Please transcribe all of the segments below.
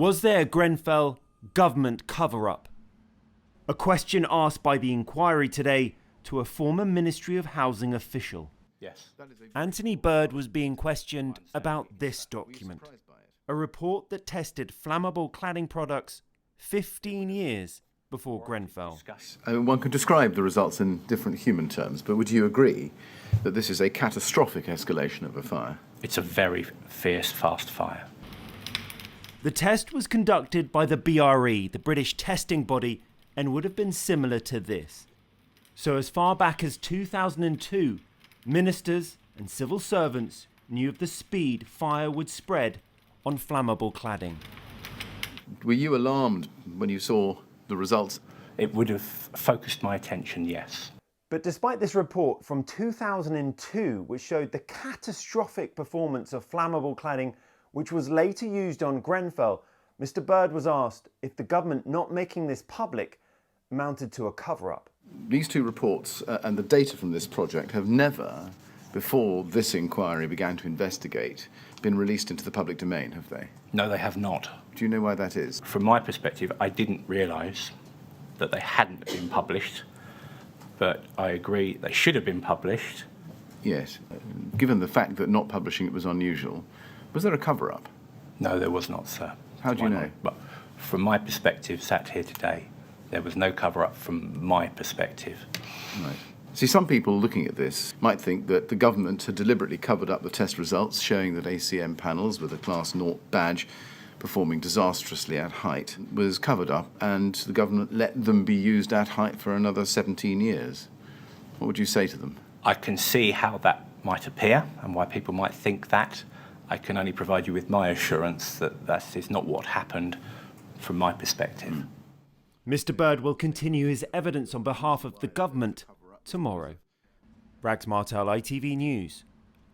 Was there a Grenfell government cover-up? A question asked by the inquiry today to a former Ministry of Housing official. Yes. Anthony BURD was being questioned about this document, a report that tested flammable cladding products 15 years before Grenfell. One can describe the results in different human terms, but would you agree that this is a catastrophic escalation of a fire? It's a very fierce, fast fire. The test was conducted by the BRE, the British testing body, and would have been similar to this. So as far back as 2002, ministers and civil servants knew of the speed fire would spread on flammable cladding. Were you alarmed when you saw the results? It would have focused my attention, yes. But despite this report from 2002, which showed the catastrophic performance of flammable cladding, which was later used on Grenfell, Mr. BURD was asked if the government not making this public amounted to a cover-up. These two reports and the data from this project have never, before this inquiry began to investigate, been released into the public domain, have they? No, they have not. Do you know why that is? From my perspective, I didn't realise that they hadn't been published, but I agree they should have been published. Yes. Given the fact that not publishing it was unusual, was there a cover-up? No, there was not, sir. How do you know? But from my perspective, sat here today, there was no cover-up from my perspective. Right. See, some people looking at this might think that the government had deliberately covered up the test results showing that ACM panels with a Class 0 badge performing disastrously at height was covered up, and the government let them be used at height for another 17 years. What would you say to them? I can see how that might appear and why people might think that. I can only provide you with my assurance that that is not what happened from my perspective. Mr. BURD will continue his evidence on behalf of the government tomorrow. Martel, ITV News,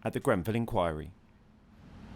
at the Grenfell inquiry.